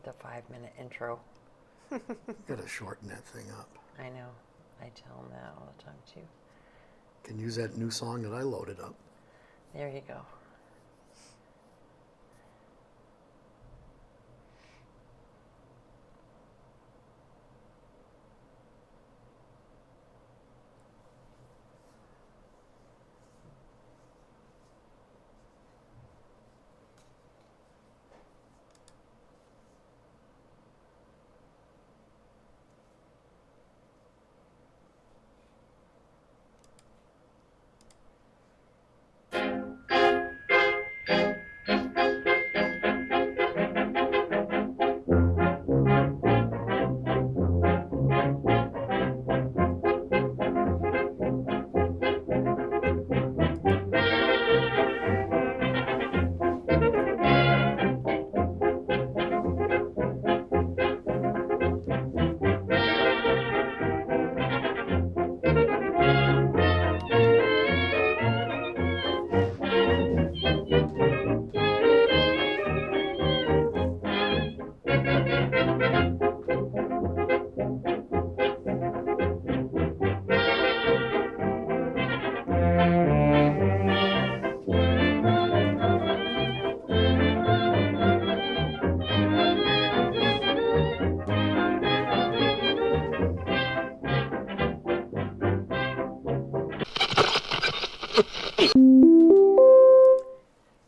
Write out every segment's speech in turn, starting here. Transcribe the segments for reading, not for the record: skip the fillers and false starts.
the 5-minute intro. Gotta shorten that thing up. I know. I tell them that all the time too. Can use that new song that I loaded up. There you go.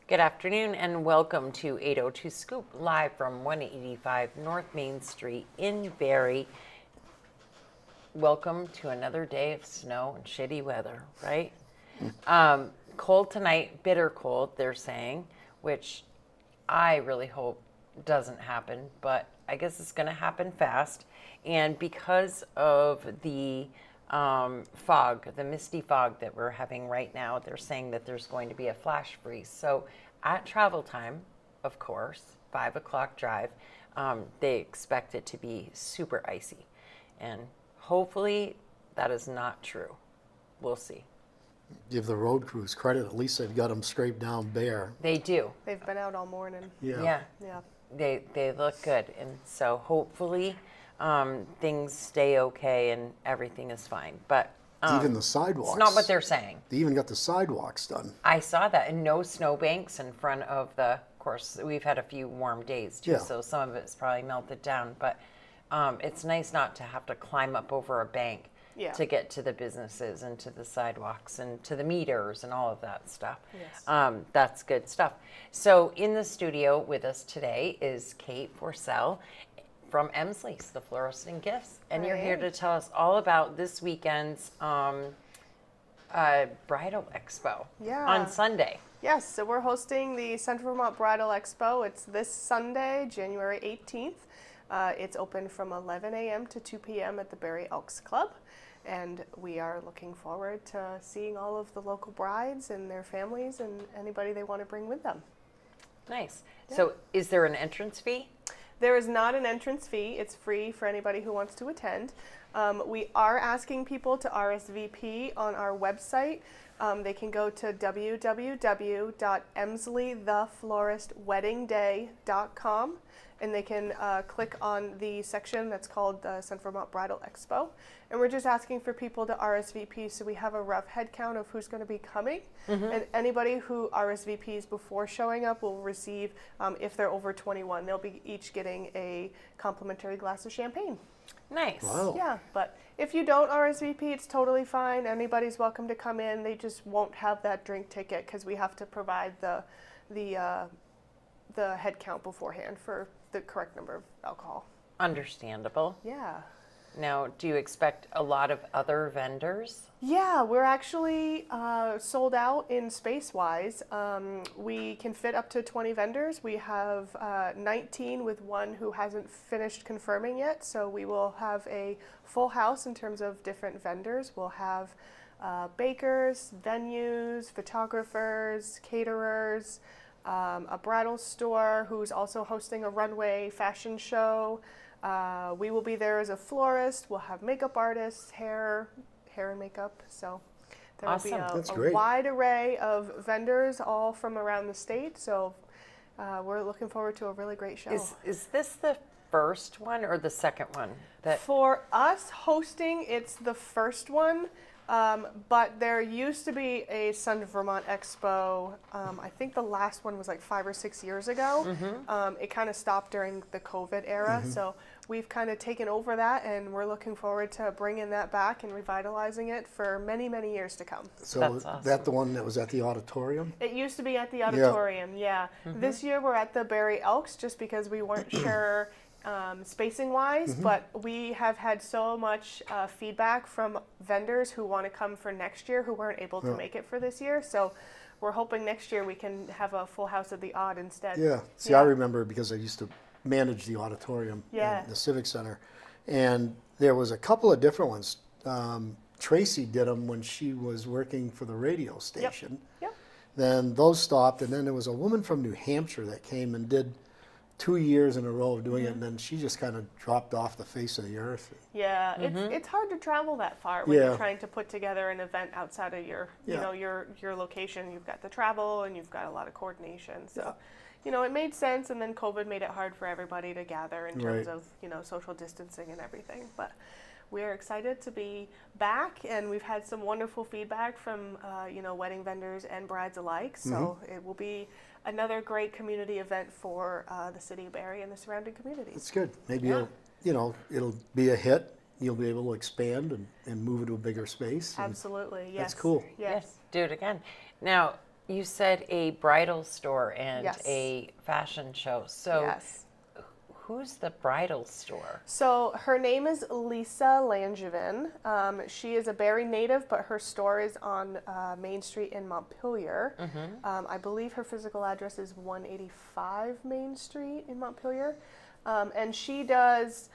Good afternoon and welcome to 802 Scoop, live from 185 North Main Street in Barrie. Welcome to another day of snow and shitty weather, right? Cold tonight, bitter cold, they're saying, which I really hope doesn't happen, but I guess it's going to happen fast. And because of the fog, the misty fog that we're having right now, they're saying that there's going to be a flash freeze. So at travel time, of course, 5 o'clock drive, they expect it to be super icy. And hopefully that is not true. We'll see. Give the road crews credit. At least they've got them scraped down bare. They do. They've been out all morning. Yeah. They look good. And so hopefully things stay okay and everything is fine. But Even the sidewalks. it's not what they're saying. They even got the sidewalks done. I saw that, and no snowbanks in front of of course, we've had a few warm days too, Yeah. so some of it's probably melted down. But it's nice not to have to climb up over a bank to get to the businesses and to the sidewalks and to the meters and all of that stuff. Yes. That's good stuff. So in the studio with us today is Kate Forsell from Emsley's, the Florist and Gifts. And you're here to tell us all about this weekend's Bridal Expo on Sunday. Yes, so we're hosting the Central Vermont Bridal Expo. It's this Sunday, January 18th. It's open from 11 a.m. to 2 p.m. at the Barrie Elks Club. And we are looking forward to seeing all of the local brides and their families and anybody they want to bring with them. Nice. Yeah. So is there an entrance fee? There is not an entrance fee. It's free for anybody who wants to attend. We are asking people to RSVP on our website. They can go to www.emsleythefloristweddingday.com and they can click on the section that's called the Central Vermont Bridal Expo. And we're just asking for people to RSVP so we have a rough head count of who's going to be coming. Mm-hmm. And anybody who RSVPs before showing up will receive, if they're over 21, they'll be each getting a complimentary glass of champagne. Nice. Wow. Yeah, but if you don't RSVP, it's totally fine. Anybody's welcome to come in. They just won't have that drink ticket because we have to provide the head count beforehand for the correct number of alcohol. Understandable. Yeah. Now, do you expect a lot of other vendors? Yeah, we're actually sold out in space-wise. We can fit up to 20 vendors. We have 19 with one who hasn't finished confirming yet, so we will have a full house in terms of different vendors. We'll have bakers, venues, photographers, caterers, a bridal store who's also hosting a runway fashion show. We will be there as a florist. We'll have makeup artists, hair and makeup. So there will be a wide array of vendors all from around the state. So we're looking forward to a really great show. Is this the first one or the second one? That For us hosting, it's the first one, but there used to be a Sun Vermont Expo. I think the last one was like 5 or 6 years ago. It kind of stopped during the COVID era, so we've kind of taken over that, and we're looking forward to bringing that back and revitalizing it for many, many years to come. So That's awesome. that the one that was at the auditorium? It used to be at the auditorium, yeah. This year we're at the Barry Elks just because we weren't sure spacing wise, but we have had so much feedback from vendors who want to come for next year who weren't able to make it for this year. So we're hoping next year we can have a full house at the Odd instead. Yeah. See, I remember because I used to manage the auditorium in the Civic Center, and there was a couple of different ones. Tracy did them when she was working for the radio station. Yep. Then those stopped, and then there was a woman from New Hampshire that came and did 2 years in a row of doing it, and then she just kind of dropped off the face of the earth. Yeah, it's hard to travel that far when you're trying to put together an event outside of your you know your location. You've got the travel and you've got a lot of coordination. So, you know, it made sense, and then COVID made it hard for everybody to gather in terms of, you know, social distancing and everything. But we're excited to be back, and we've had some wonderful feedback from you know, wedding vendors and brides alike. So it will be another great community event for the city of Barrie and the surrounding communities. It's good. Maybe it'll be a hit. You'll be able to expand and move into a bigger space. Absolutely, yes. That's cool. Yes. do it again. Now, you said a bridal store and Yes. a fashion show. So Yes. who's the bridal store? So her name is Lisa Langevin. She is a Barrie native, but her store is on Main Street in Montpelier. I believe her physical address is 185 Main Street in Montpelier. And she does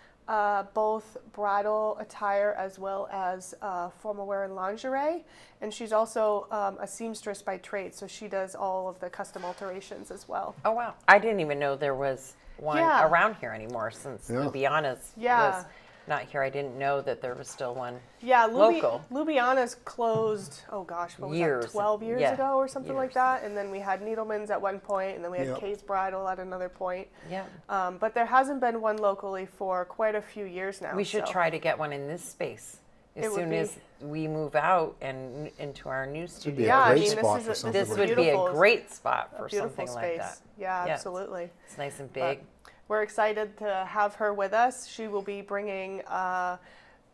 both bridal attire as well as formal wear and lingerie. And she's also a seamstress by trade, so she does all of the custom alterations as well. Oh, wow. I didn't even know there was one Yeah. around here anymore since Lubiana's was not here. I didn't know that there was still one local. Lubiana's closed, oh gosh, what was Years. that, 12 years Yeah. ago or something like Years. that. And then we had Needleman's at one point, and then we had Yep. Kay's Bridal at another point. Yeah. But there hasn't been one locally for quite a few years now. We should so. try to get one in this space as It would soon be- as we move out and into our new Would be studio. a Yeah, I great mean, this spot is for a- something This like would that. be a beautiful- great spot for Beautiful something like space. that. Yeah, Yeah. absolutely. It's nice and big. We're excited to have her with us. She will be bringing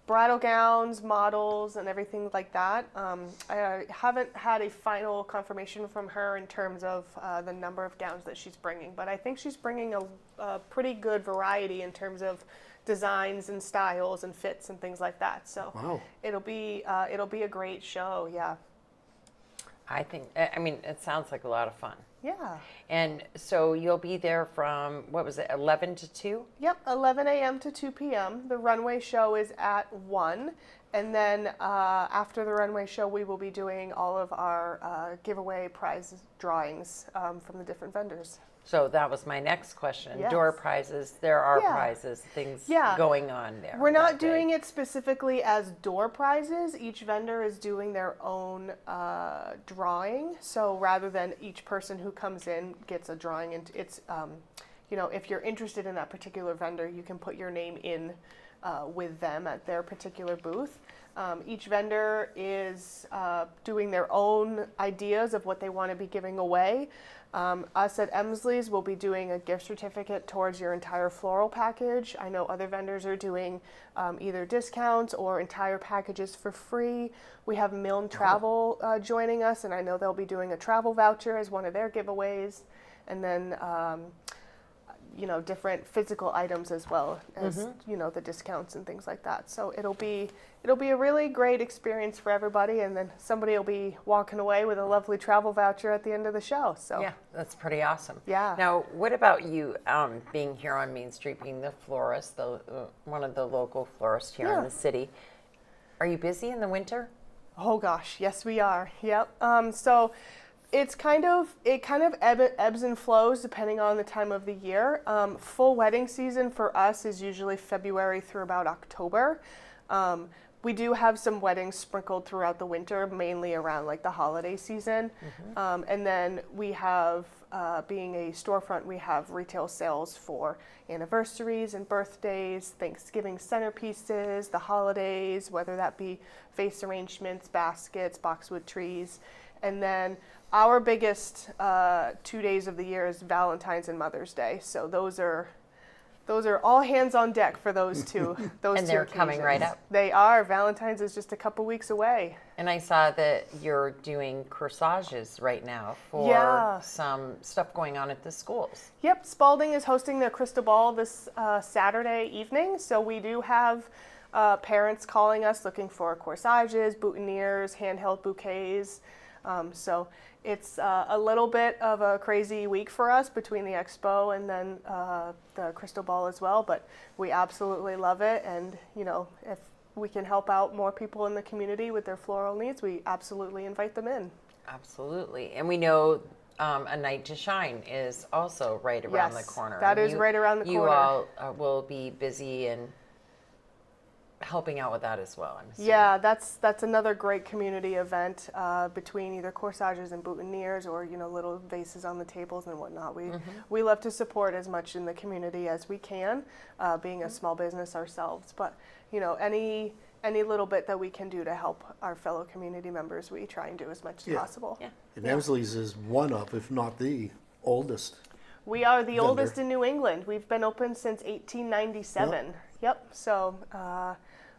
bridal gowns, models, and everything like that. I haven't had a final confirmation from her in terms of the number of gowns that she's bringing, but I think she's bringing a pretty good variety in terms of designs and styles and fits and things like that. So Wow. it'll be a great show. Yeah. I mean, it sounds like a lot of fun. Yeah. And so you'll be there from, what was it, 11 to 2? Yep, 11 a.m. to 2 p.m. The runway show is at 1. And then after the runway show, we will be doing all of our giveaway prize drawings from the different vendors. So that was my next question. Yes. Door prizes, there are Yeah. prizes, things Yeah. going on there. We're not that day. doing it specifically as door prizes. Each vendor is doing their own drawing. So rather than each person who comes in gets a drawing, and it's, you know, if you're interested in that particular vendor, you can put your name in with them at their particular booth. Each vendor is doing their own ideas of what they want to be giving away. Us at Emsley's will be doing a gift certificate towards your entire floral package. I know other vendors are doing either discounts or entire packages for free. We have Milne Travel joining us, and I know they'll be doing a travel voucher as one of their giveaways. And then you know, different physical items as well as you know, the discounts and things like that. So it'll be a really great experience for everybody, and then somebody will be walking away with a lovely travel voucher at the end of the show. So Yeah, that's pretty awesome. Yeah. Now, what about you being here on Main Street, being the florist, one of the local florists here in Yeah. the city? Are you busy in the winter? Oh gosh, yes we are. Yep. So it kind of ebbs and flows depending on the time of the year. Full wedding season for us is usually February through about October. We do have some weddings sprinkled throughout the winter, mainly around like the holiday season. And then we have, being a storefront, we have retail sales for anniversaries and birthdays, Thanksgiving centerpieces, the holidays, whether that be vase arrangements, baskets, boxwood trees. And then our biggest 2 days of the year is Valentine's and Mother's Day. So those are all hands on deck for those two. Those And two they're coming right occasions. up. They are. Valentine's is just a couple weeks away. And I saw that you're doing corsages right now for Yeah. some stuff going on at the schools. Yep, Spalding is hosting their Crystal Ball this Saturday evening. So we do have parents calling us looking for corsages, boutonnieres, handheld bouquets. So it's a little bit of a crazy week for us between the expo and then the Crystal Ball as well. But we absolutely love it. And, you know, if we can help out more people in the community with their floral needs, we absolutely invite them in. Absolutely. And we know A Night to Shine is also right around the Yes, corner. that And is right around the You corner. all will be busy and helping out with that as well, I'm assuming. Yeah, that's another great community event between either corsages and boutonnieres or, you know, little vases on the tables and whatnot. We love to support as much in the community as we can, being a small business ourselves. But, you know, any little bit that we can do to help our fellow community members, we try and do as much as Yeah. possible. Yeah. And Emsley's is one of, if not the oldest. We are the Vendor. oldest in New England. We've been open since 1897. Yep. So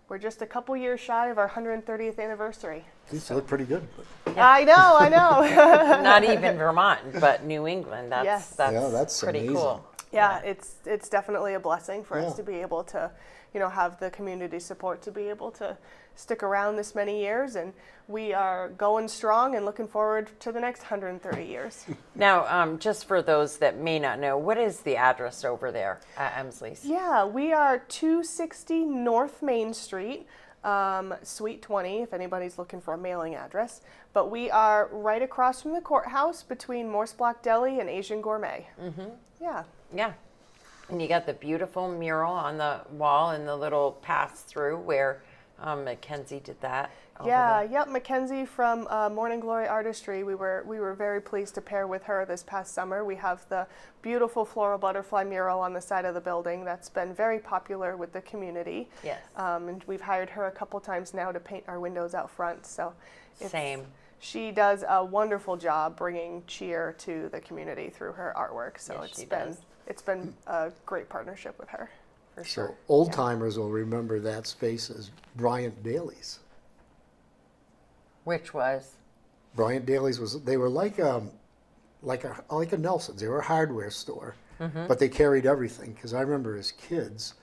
we're just a couple years shy of our 130th anniversary. These look pretty good. But I know. Not even Vermont, but New England. That's Yes. that's pretty amazing. cool. Yeah, it's definitely a blessing for us Yeah. to be able to, you know, have the community support to be able to stick around this many years, and we are going strong and looking forward to the next 130 years. Now, just for those that may not know, what is the address over there at Emsley's? Yeah, we are 260 North Main Street, Suite 20, if anybody's looking for a mailing address. But we are right across from the courthouse between Morse Block Deli and Asian Gourmet. Mm-hmm. Yeah. Yeah. And you got the beautiful mural on the wall and the little pass through where Mackenzie did that. over Yeah, the- yep. Mackenzie from Morning Glory Artistry. We were very pleased to pair with her this past summer. We have the beautiful floral butterfly mural on the side of the building that's been very popular with the community. Yes. And we've hired her a couple times now to paint our windows out front. So Same. she does a wonderful job bringing cheer to the community through her artwork. So Yes, she it's been a great partnership with her. For So sure. old timers will remember that space as Bryant Daly's. Which was? Bryant Daly's they were like a Nelson's. They were a hardware store, but they carried everything. Because I remember as kids,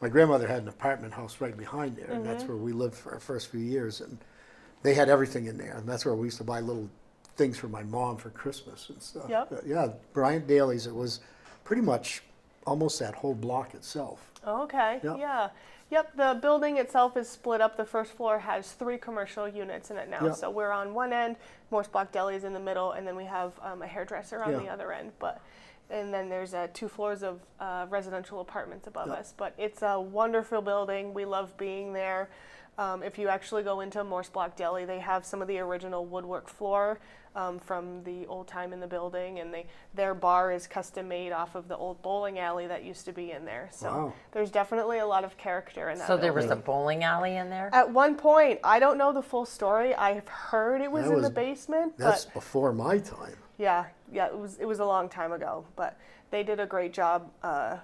my grandmother had an apartment house right behind there, and that's where we lived for our first few years. And they had everything in there, and that's where we used to buy little things for my mom for Christmas and stuff. Yep. But yeah, Bryant Daly's. It was pretty much almost that whole block itself. Okay, Yep. yeah. Yep, the building itself is split up. The first floor has 3 commercial units in it now. Yep. So we're on one end, Morse Block Deli is in the middle, and then we have a hairdresser on Yeah. the other end. And then there's 2 floors of residential apartments above Yep. us. But it's a wonderful building. We love being there. If you actually go into Morse Block Deli, they have some of the original woodwork floor from the old time in the building, and their bar is custom made off of the old bowling alley that used to be in there. So Wow. there's definitely a lot of character in that. So there was a building. bowling alley in there? At one point, I don't know the full story. I've heard it was That in the was- basement, That's but before my time. yeah, it was a long time ago. But they did a great job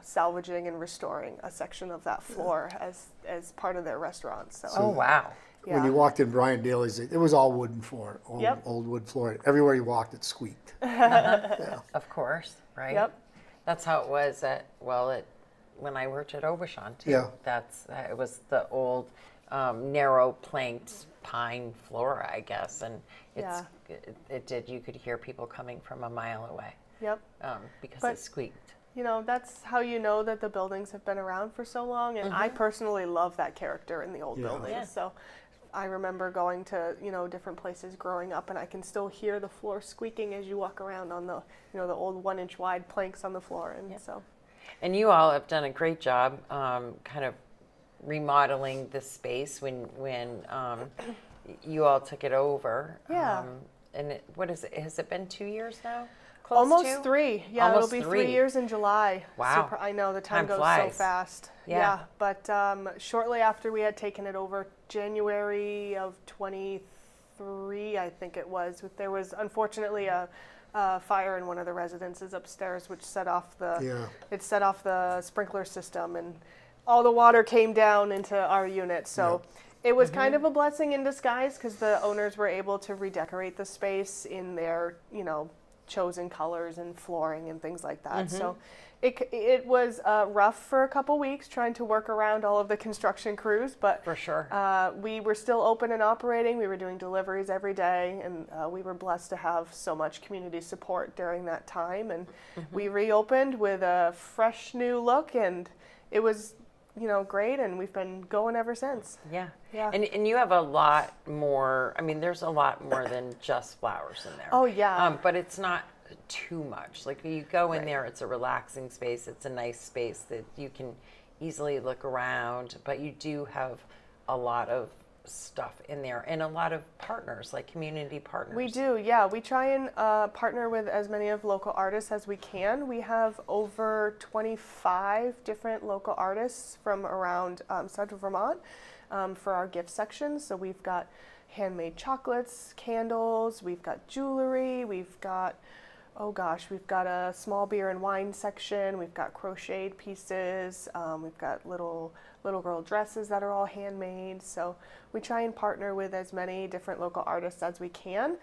salvaging and restoring a section of that floor as part of their restaurant. So, Oh, wow. When you walked in Bryant Daly's, it was all wooden floor, Yep. old wood floor. Everywhere you walked, it squeaked. Of course, right? Yep. That's how it was when I worked at Aubuchon too. Yeah. It was the old narrow planked pine floor, I guess, and you could hear people coming from a mile away Yep. because But- it squeaked. You know, that's how you know that the buildings have been around for so long. And I personally love that character in the old Yeah. buildings. Yeah. So I remember going to, different places growing up, and I can still hear the floor squeaking as you walk around on the, the old 1-inch wide planks on the floor. And so, And you all have done a great job kind of remodeling the space when you all took it over. Yeah. And what is it? Has it been 2 years now? Close Almost to? 3. Yeah, Almost it'll be 3. 3 years in July. Wow. I know the time Time goes so flies. fast. Yeah. But shortly after we had taken it over, January of 23, I think it was, there was unfortunately a fire in one of the residences upstairs, which set off the sprinkler system, and all the water came down into our unit. So it was kind of a blessing in disguise because the owners were able to redecorate the space in their, chosen colors and flooring and things like that. So it was rough for a couple weeks trying to work around all of the construction crews, but For sure. we were still open and operating. We were doing deliveries every day, and we were blessed to have so much community support during that time. And we reopened with a fresh new look, and it was great, and we've been going ever since. Yeah. Yeah. And you have a lot more, there's a lot more than just flowers in there. Oh, yeah. But it's not too much. Like you go in Right. there, it's a relaxing space. It's a nice space that you can easily look around, but you do have a lot of stuff in there and a lot of partners, like community partners. We do, yeah. We try and partner with as many of local artists as we can. We have over 25 different local artists from around central Vermont for our gift section. So we've got handmade chocolates, candles, we've got jewelry, we've got a small beer and wine section, we've got crocheted pieces, we've got little girl dresses that are all handmade. So we try and partner with as many different local artists as we can,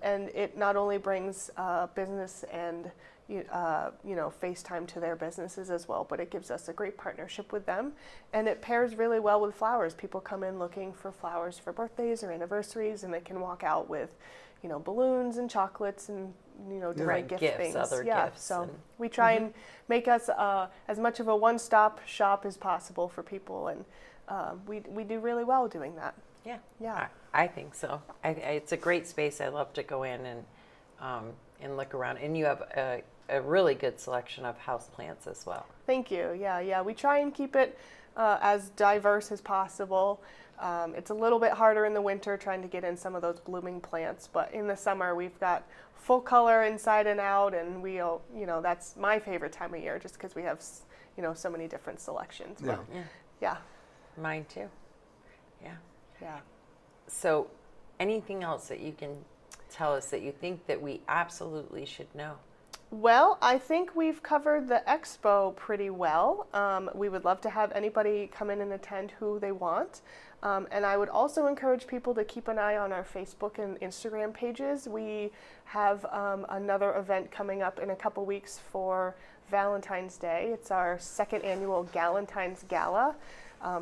and it not only brings business and FaceTime to their businesses as well, but it gives us a great partnership with them, and it pairs really well with flowers. People come in looking for flowers for birthdays or anniversaries, and they can walk out with balloons and chocolates and different Right, gift gifts, things. other gifts So and- we try and make us as much of a one-stop shop as possible for people, and we do really well doing that. Yeah. Yeah. I think so. It's a great space. I love to go in and look around. And you have a really good selection of houseplants as well. Thank you. Yeah. We try and keep it as diverse as possible. It's a little bit harder in the winter trying to get in some of those blooming plants, but in the summer we've got full color inside and out, and that's my favorite time of year just because we have so many different selections. But, yeah. Mine too. Yeah. Yeah. So anything else that you can tell us that you think that we absolutely should know? Well, I think we've covered the expo pretty well. We would love to have anybody come in and attend who they want. And I would also encourage people to keep an eye on our Facebook and Instagram pages. We have another event coming up in a couple weeks for Valentine's Day. It's our second annual Galentine's Gala.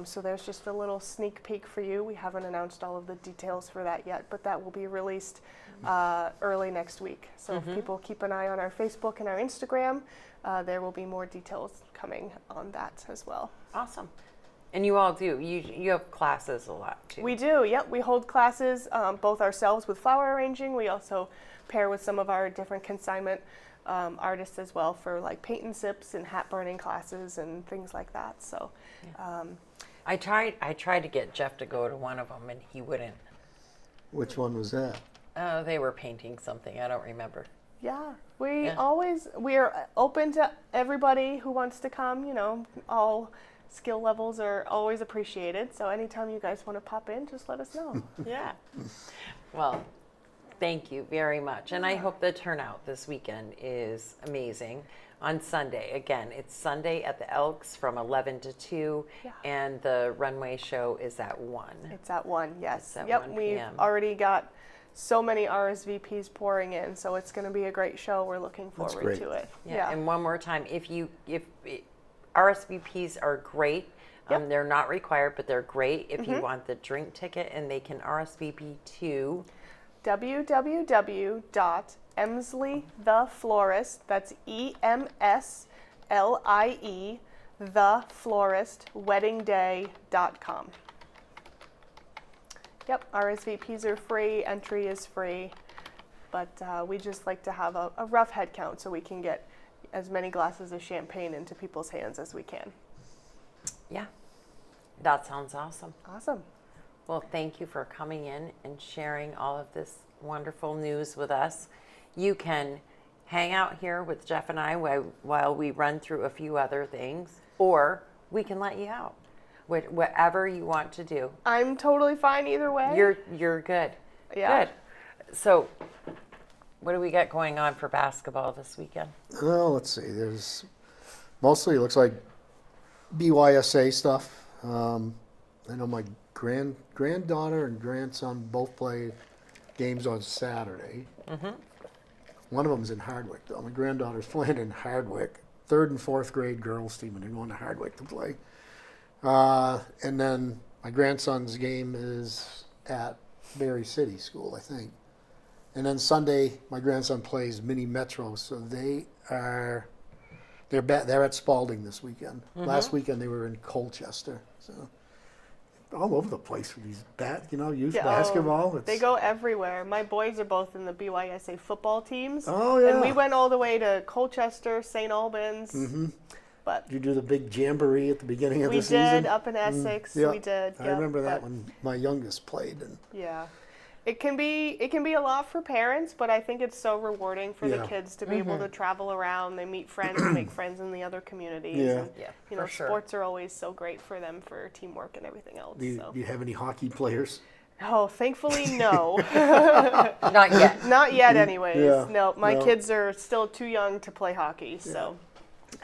So there's just a little sneak peek for you. We haven't announced all of the details for that yet, but that will be released early next week. So if people keep an eye on our Facebook and our Instagram, there will be more details coming on that as well. Awesome. And you all do. You have classes a lot too. We do, yep. We hold classes both ourselves with flower arranging. We also pair with some of our different consignment artists as well for like paint and sips and hat burning classes and things like that. So I tried to get Jeff to go to one of them and he wouldn't. Which one was that? They were painting something. I don't remember. yeah, we're open to everybody who wants to come. All skill levels are always appreciated. So anytime you guys want to pop in, just let us know. Yeah. Well, thank you very much. And I hope the turnout this weekend is amazing. On Sunday, again, it's Sunday at the Elks from 11 to 2, Yeah. and the runway show is at 1. It's at 1, yes. It's at Yep, 1 we've p.m. already got so many RSVPs pouring in, so it's going to be a great show. We're looking That's forward great. to it. Yeah. And one more time, if RSVPs are great. Yep. They're not required, but they're great if you want the drink ticket, and they can RSVP to www.emsleytheflorist, that's EMSLIE, thefloristweddingday.com. Yep, RSVPs are free, entry is free, but we just like to have a rough head count so we can get as many glasses of champagne into people's hands as we can. Yeah. That sounds awesome. Awesome. Well, thank you for coming in and sharing all of this wonderful news with us. You can hang out here with Jeff and I while we run through a few other things, or we can let you out. Whatever you want to do. I'm totally fine either way. You're good. Yeah. Good. So, what do we got going on for basketball this weekend? Well, let's see. There's mostly, it looks like BYSA stuff. I know my granddaughter and grandson both play games on Saturday. One of them's in Hardwick, though. My granddaughter's playing in Hardwick. 3rd and 4th grade girls team, and they're going to Hardwick to play. And then my grandson's game is at Berry City School, I think. And then Sunday, my grandson plays Mini Metro, so they're at Spalding this weekend. Last weekend they were in Colchester, so all over the place for these youth basketball. They go everywhere. My boys are both in the BYSA football teams. Oh yeah. And we went all the way to Colchester, St. Albans. But Did you do the big jamboree at the beginning of the we season? did up in Essex. Yeah. We did. I remember that when my youngest played. And Yeah. It can be a lot for parents, but I think it's so rewarding for the Yeah. kids to be able to travel around. They meet friends, make friends in the other communities. Yeah. And, Yeah, you know, for sure. sports are always so great for them for teamwork and everything else. do you have any hockey players? Oh, thankfully, no. Not yet. Not yet, anyways. Yeah. No, my No. kids are still too young to play hockey, so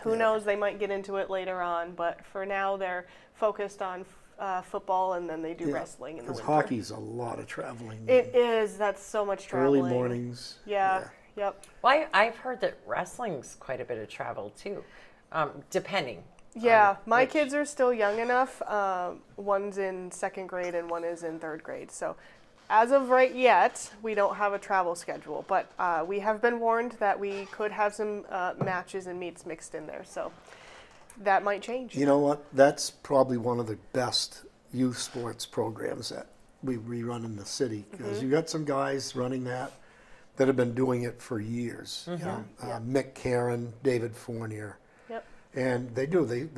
who knows? They might get into it later on, but for now, they're focused on football, and then they do wrestling in the Because winter. hockey's a lot of traveling. It is. That's so much traveling. Early mornings. Yeah. Yep. Well, I've heard that wrestling's quite a bit of travel too, depending. Yeah, my which- kids are still young enough. One's in 2nd grade and one is in 3rd grade. So, as of right yet, we don't have a travel schedule, but we have been warned that we could have some matches and meets mixed in there. So, that might change. You know what? That's probably one of the best youth sports programs that we run in the city, because you got some guys running that have been doing it for years. You know, Mick Karen, David Fournier. Yep. And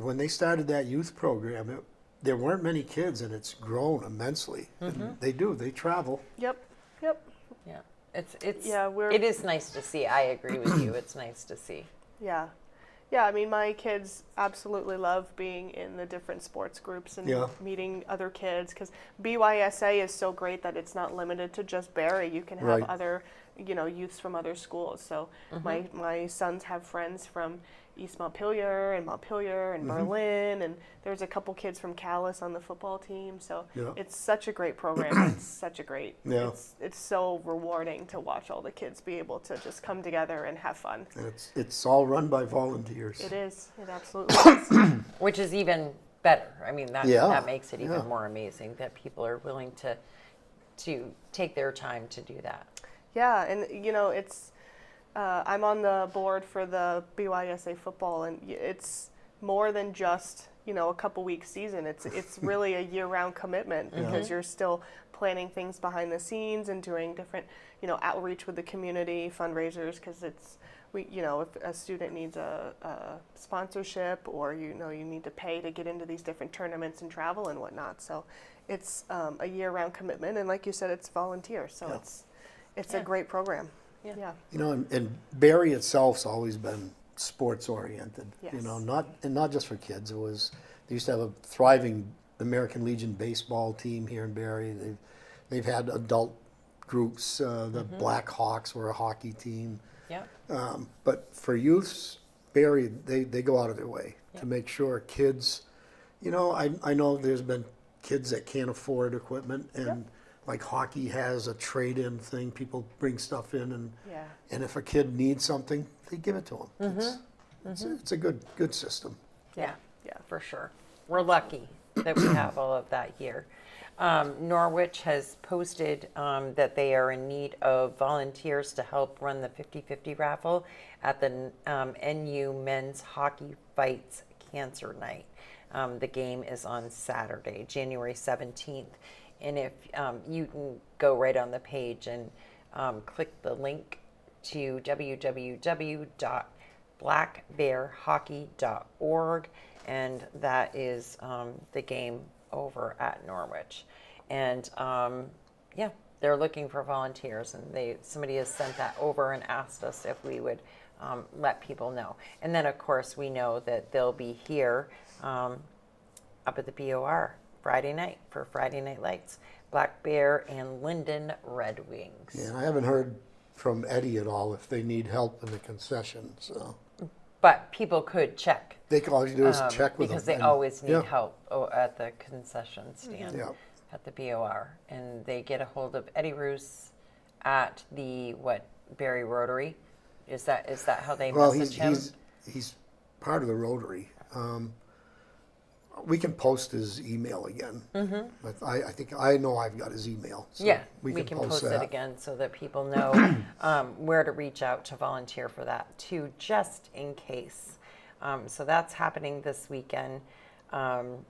when they started that youth program, there weren't many kids, and it's grown immensely. And they travel. Yep. Yep. Yeah, it's Yeah, it is nice to see. I agree with you. It's nice to see. Yeah. Yeah, I mean, my kids absolutely love being in the different sports groups and Yeah. meeting other kids, because BYSA is so great that it's not limited to just Barry. You can have Right. other, youths from other schools. So my sons have friends from East Montpelier and Berlin, and there's a couple kids from Calais on the football team. So Yeah. it's such a great program. It's such a great, Yeah. it's so rewarding to watch all the kids be able to just come together and have fun. And it's all run by volunteers. It is. It absolutely is. Which is even better. I mean, that Yeah, that makes it even yeah. more amazing that people are willing to take their time to do that. Yeah, and it's I'm on the board for the BYSA football, and it's more than just a couple weeks season. It's really a year-round commitment, because you're still planning things behind the scenes and doing different outreach with the community, fundraisers, because if a student needs a sponsorship, or you need to pay to get into these different tournaments and travel and whatnot. So it's a year-round commitment, and like you said, it's volunteer. So Yeah. it's Yeah. a great program. Yeah. Yeah. And Barry itself's always been sports oriented. Yes. Not just for kids. They used to have a thriving American Legion baseball team here in Barry. They've had adult groups. The Black Hawks were a hockey team. Yeah. But for youths, Barry, they go out of their way to make sure kids. I know there's been kids that can't afford equipment, and like hockey has a trade-in thing. People bring stuff in, and if a kid needs something, they give it to them. It's a good system. Yeah. Yeah. For sure. We're lucky that we have all of that here. Norwich has posted that they are in need of volunteers to help run the 50/50 raffle at the NU Men's Hockey Fights Cancer Night. The game is on Saturday, January 17th. And if you can go right on the page and click the link to www.blackbearhockey.org, and that is the game over at Norwich. And yeah, they're looking for volunteers, and somebody has sent that over and asked us if we would let people know. And then, of course, we know that they'll be here up at the BOR Friday night for Friday Night Lights. Black Bear and Linden Red Wings. Yeah, and I haven't heard from Eddie at all if they need help in the concession. So But people could check. they can always do is check with because them. they always need yeah. help at the concession stand Yeah. at the BOR. And they get a hold of Eddie Roos at the, Barry Rotary? Is that how they Well, message him? he's part of the Rotary. We can post his email again. Mm-hmm. But I know I've got his email. So yeah, we can post that. it again so that people know where to reach out to volunteer for that too, just in case. So that's happening this weekend. And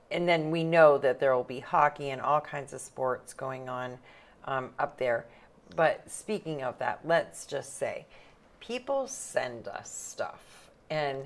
then we know that there will be hockey and all kinds of sports going on up there. But speaking of that, let's just say people send us stuff, and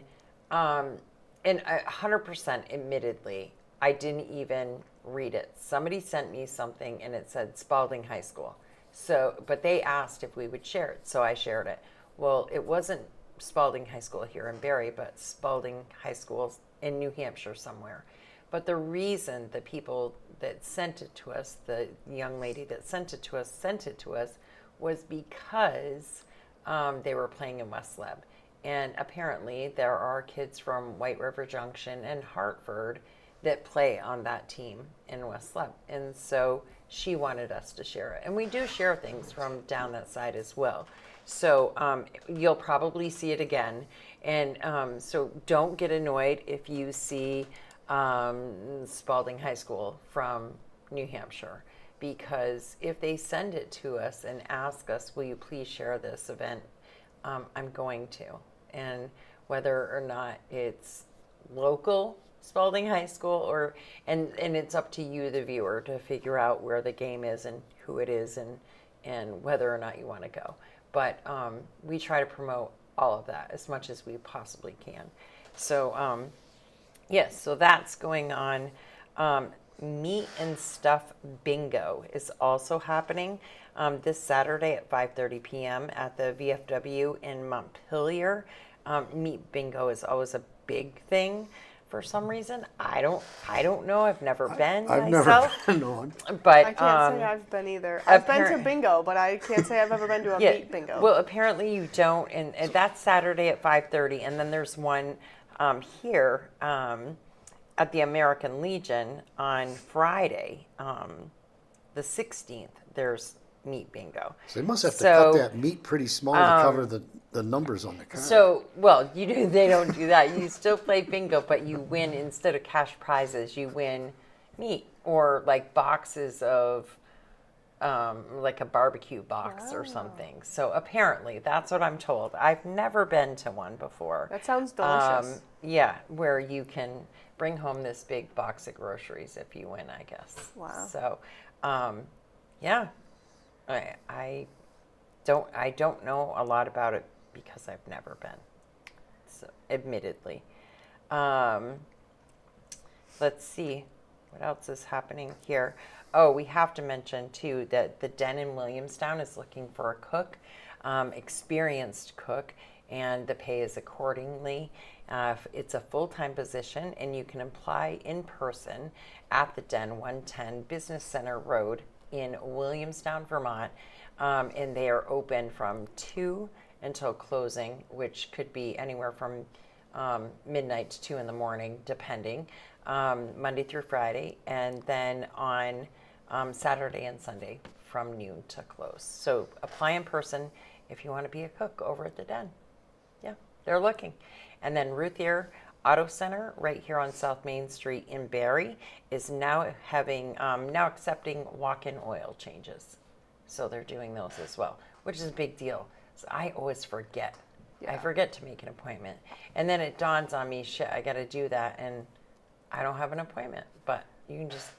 100% admittedly, I didn't even read it. Somebody sent me something and it said Spalding High School. So, but they asked if we would share it, so I shared it. Well, it wasn't Spalding High School here in Barrie, but Spalding High School in New Hampshire somewhere. But the reason the people that sent it to us, the young lady that sent it to us was because they were playing in West Leb. And apparently there are kids from White River Junction and Hartford that play on that team in West Leb. And so she wanted us to share it. And we do share things from down that side as well. So you'll probably see it again. And so don't get annoyed if you see Spalding High School from New Hampshire. Because if they send it to us and ask us, will you please share this event, I'm going to. And whether or not it's local Spalding High School and it's up to you, the viewer, to figure out where the game is and who it is and whether or not you want to go. But we try to promote all of that as much as we possibly can. So yes, so that's going on. Meat and Stuff Bingo is also happening this Saturday at 5:30 p.m. at the VFW in Montpelier. Meat Bingo is always a big thing for some reason. I don't know. I've never been I've myself. never been on. But I can't say I've been either. I've been to bingo, but I can't say I've ever been to a meat bingo. Well, apparently you don't, and that's Saturday at 5:30, and then there's one here at the American Legion on Friday, the 16th. There's meat bingo. So they must have to cut that meat pretty small to cover the numbers on the card. So, well, they don't do that. You still play bingo, but you win, instead of cash prizes, you win meat or like boxes of like a barbecue box or something. So apparently that's what I'm told. I've never been to one before. That sounds delicious. Yeah, where you can bring home this big box of groceries if you win, I guess. Wow. So, yeah, I don't know a lot about it because I've never been. So, admittedly. Let's see what else is happening here. Oh, we have to mention too that the Den in Williamstown is looking for a cook, experienced cook, and the pay is accordingly. It's a full-time position, and you can apply in person at the Den, 110 Business Center Road in Williamstown, Vermont. And they are open from 2 until closing, which could be anywhere from midnight to 2 in the morning, depending, Monday through Friday, and then on Saturday and Sunday from noon to close. So apply in person if you want to be a cook over at the Den. Yeah, they're looking. And then Routhier Auto Center right here on South Main Street in Barrie is now having now accepting walk-in oil changes. So they're doing those as well, which is a big deal. So I always forget. Yeah. I forget to make an appointment. And then it dawns on me, shit, I got to do that. And I don't have an appointment. But you can just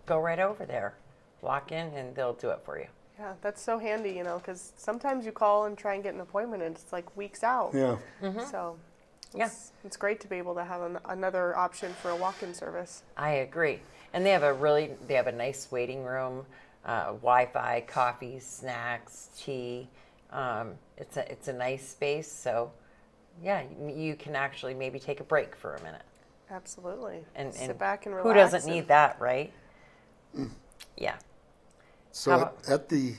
go right over there, walk in, and they'll do it for you. Yeah, that's so handy, because sometimes you call and try and get an appointment and it's like weeks out. Yeah. So Yeah, It's great to be able to have another option for a walk-in service. I agree. And they have a nice waiting room, Wi-Fi, coffee, snacks, tea. It's a nice space. So, yeah, you can actually maybe take a break for a minute. Absolutely. And Sit back and relax. who doesn't need that, right? Yeah. So at the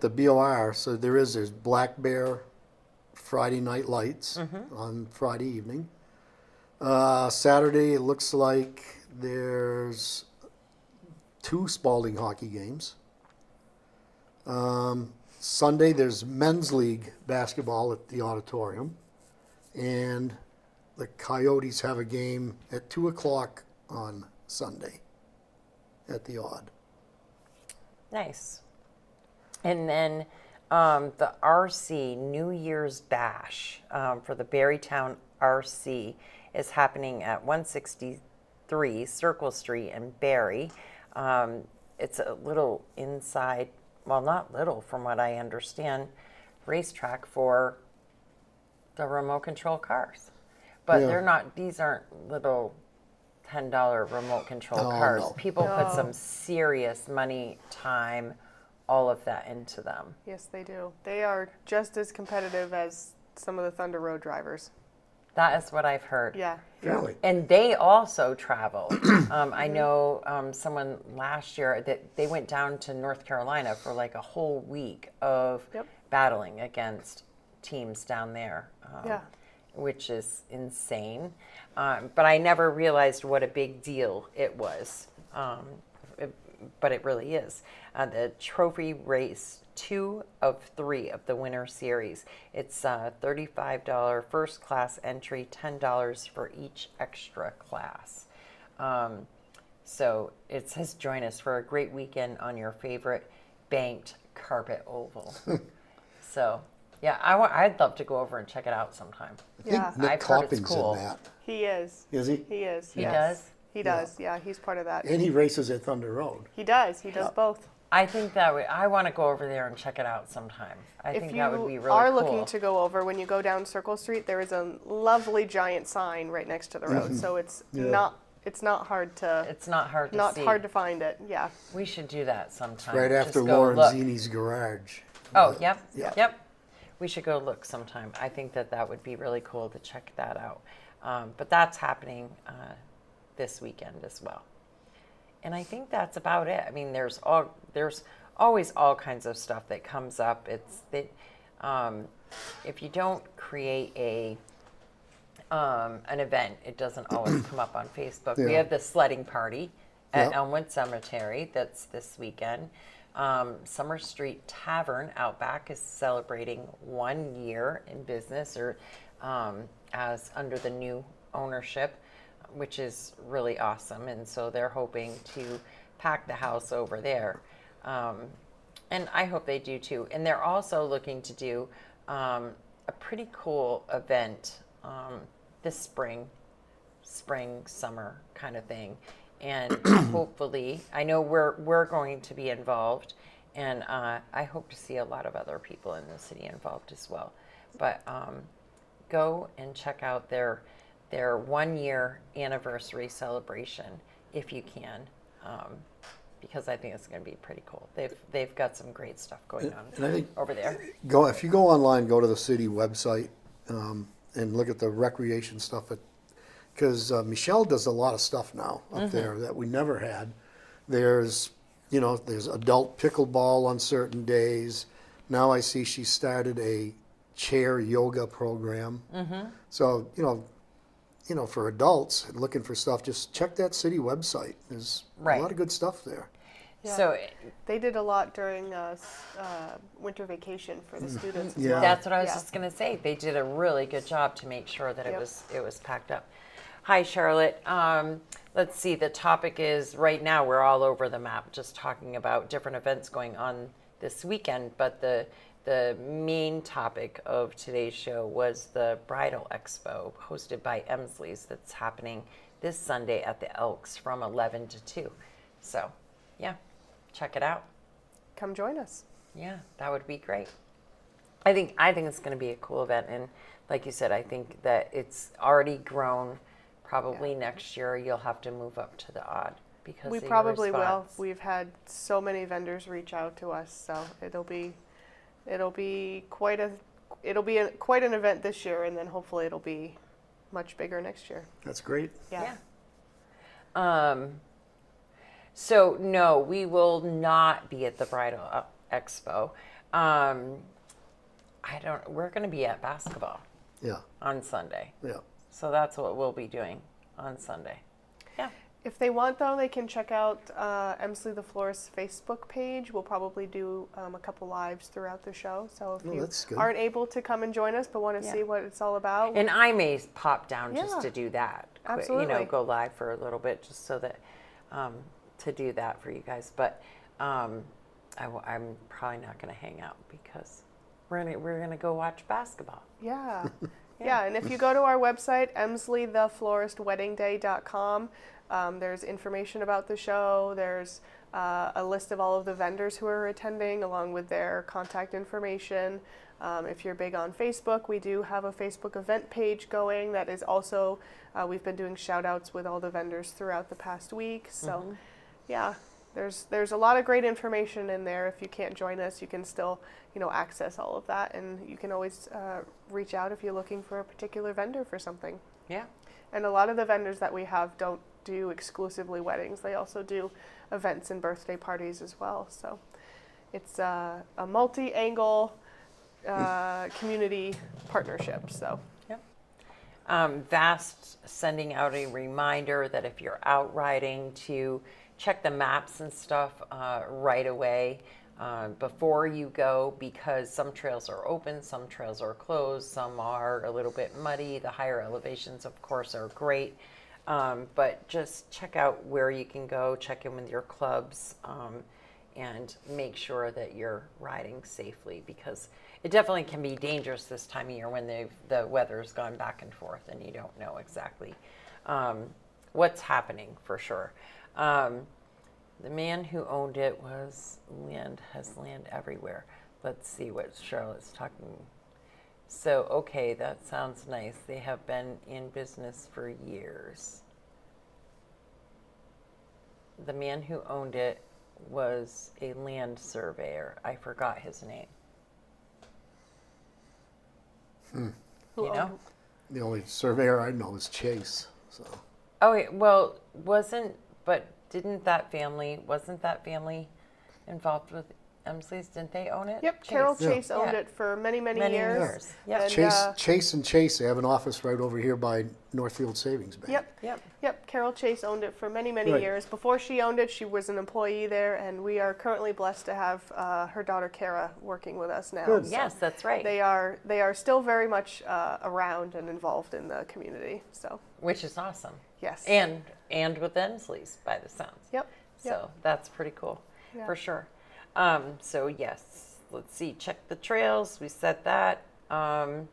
BOR, so there's Black Bear Friday night lights on Friday evening. Saturday, it looks like there's 2 Spalding hockey games. Sunday, there's men's league basketball at the auditorium, and the Coyotes have a game at 2:00 on Sunday at the Odd. Nice. And then the RC New Year's Bash for the Barrytown RC is happening at 163 Circle Street in Barry. It's a little inside, well, not little from what I understand, racetrack for the remote control cars. But Yeah. these aren't little $10 remote control Oh, cars. no. People put some serious money, time, all of that into them. Yes, they do. They are just as competitive as some of the Thunder Road drivers. That is what I've heard. Yeah. Really? And they also travel. I know someone last year that they went down to North Carolina for like a whole week of Yep. battling against teams down there, Yeah. which is insane. But I never realized what a big deal it was. But it really is. The trophy race, 2 of 3 of the winter series. It's $35 first class entry, $10 for each extra class. So it says join us for a great weekend on your favorite banked carpet oval. So yeah, I'd love to go over and check it out sometime. I think Yeah. Nick I've heard it's Copping's cool. in that. He is. Is he? He is. He yes. does? He does. Yeah, he's part of that. And he races at Thunder Road. He does. He does both. I think I want to go over there and check it out sometime. I If think you that would be really are cool. looking to go over, when you go down Circle Street, there is a lovely giant sign right next to the road. So it's not hard to It's not hard to see. hard to find it. Yeah. We should do that sometime. Right Just after go Lauren look. Zini's garage. Oh, yep, Yeah. yep. We should go look sometime. I think that would be really cool to check that out. But that's happening this weekend as well. And I think that's about it. I mean, there's always all kinds of stuff that comes up. It's that if you don't create an event, it doesn't always come up on Facebook. We Yeah. have the sledding party at Yep. Elmwood Cemetery. That's this weekend. Summer Street Tavern out back is celebrating 1 year in business, or as under the new ownership, which is really awesome. And so they're hoping to pack the house over there. And I hope they do too. And they're also looking to do a pretty cool event this spring, summer kind of thing. And hopefully, I know we're going to be involved, and I hope to see a lot of other people in the city involved as well. But go and check out their 1 year anniversary celebration if you can, because I think it's going to be pretty cool. They've got some great stuff going on And I think over there. if you go online, go to the city website and look at the recreation stuff. Because Michelle does a lot of stuff now up there that we never had. There's adult pickleball on certain days. Now I see she started a chair yoga program. So for adults looking for stuff, just check that city website. There's Right. a lot of good stuff there. Yeah. So They did a lot during winter vacation for the students. As Yeah. well. that's what I was Yeah. just going to say. They did a really good job to make sure that Yep. it was packed up. Hi, Charlotte. Let's see. The topic is right now we're all over the map, just talking about different events going on this weekend. But the main topic of today's show was the Bridal Expo hosted by Emsley's that's happening this Sunday at the Elks from 11 to 2. So, yeah, check it out. Come join us. Yeah, that would be great. I think it's going to be a cool event, and like you said, I think that it's already grown. Probably next year you'll have to move up to the odd because We of your probably will. response. We've had so many vendors reach out to us, so it'll be quite an event this year, and then hopefully it'll be much bigger next year. That's great. Yeah. So no, we will not be at the Bridal Expo. We're going to be at basketball Yeah, on Sunday. yeah. So that's what we'll be doing on Sunday. Yeah. If they want, though, they can check out Emsley the Florist's Facebook page. We'll probably do a couple lives throughout the show. So if you That's good. aren't able to come and join us but want to see what it's all about, And I may pop down just Yeah. to do that. Absolutely. Go live for a little bit just so that, to do that for you guys. But I'm probably not going to hang out because we're gonna go watch basketball. yeah. Yeah, and if you go to our website, emsleythefloristweddingday.com, there's information about the show. There's a list of all of the vendors who are attending, along with their contact information. If you're big on Facebook, we do have a Facebook event page going that is also, we've been doing shout outs with all the vendors throughout the past week. So, yeah, there's a lot of great information in there. If you can't join us, you can still, access all of that, and you can always reach out if you're looking for a particular vendor for something. Yeah. And a lot of the vendors that we have don't do exclusively weddings. They also do events and birthday parties as well. So it's a multi-angle community partnership. So. Vast sending out a reminder that if you're out riding to check the maps and stuff right away before you go, because some trails are open, some trails are closed, some are a little bit muddy. The higher elevations, of course, are great, but just check out where you can go, check in with your clubs, and make sure that you're riding safely, because it definitely can be dangerous this time of year when the weather's gone back and forth and you don't know exactly what's happening for sure. The man who owned it has land everywhere. Let's see what Charlotte's talking. So, okay, that sounds nice. They have been in business for years. The man who owned it was a land surveyor. I forgot his name. Who You know? owned- The only surveyor I know is Chase. So Oh, well, wasn't that family involved with Emsley's? Didn't they own it? Yep, Carol Yeah. Chase owned Yeah. it for many, many Many years. years. Yep. And, Chase, they have an office right over here by Northfield Savings Bank. Yep. Carol Chase owned it for many, many Right. years. Before she owned it, she was an employee there, and we are currently blessed to have her daughter Kara working with us now. Good. So Yes, that's right. they are still very much around and involved in the community. So Which is awesome. yes, And with Emsley's by the sounds. yep, So that's pretty cool, Yeah. for sure. So yes, let's see, check the trails, we said that. And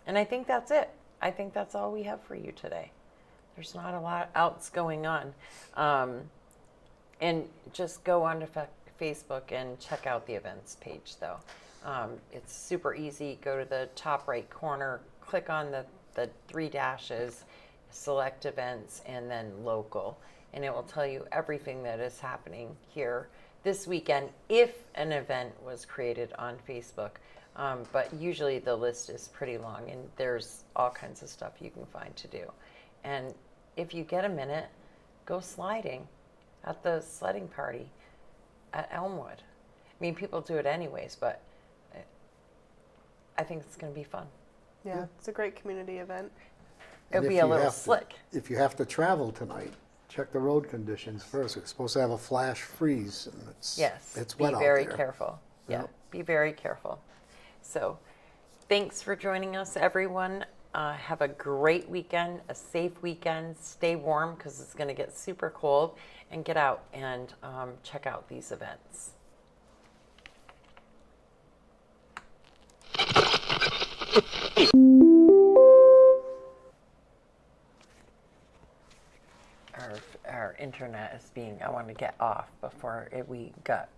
I think that's it. I think that's all we have for you today. There's not a lot else going on. And just go onto Facebook and check out the events page though. It's super easy. Go to the top right corner, click on the three dashes, select events, and then local. And it will tell you everything that is happening here this weekend if an event was created on Facebook. But usually the list is pretty long and there's all kinds of stuff you can find to do. And if you get a minute, go sliding at the sledding party at Elmwood. I mean, people do it anyways, but I think it's going to be fun. yeah, it's a great community event. It'll And be if a you little have to- slick. If you have to travel tonight, check the road conditions first. It's supposed to have a flash freeze, and Yes. it's Be wet out very there. careful. Yeah. Yep. Be very careful. So, thanks for joining us, everyone. Have a great weekend, a safe weekend. Stay warm because it's going to get super cold, and get out and check out these events. Our internet is being, I want to get off before we got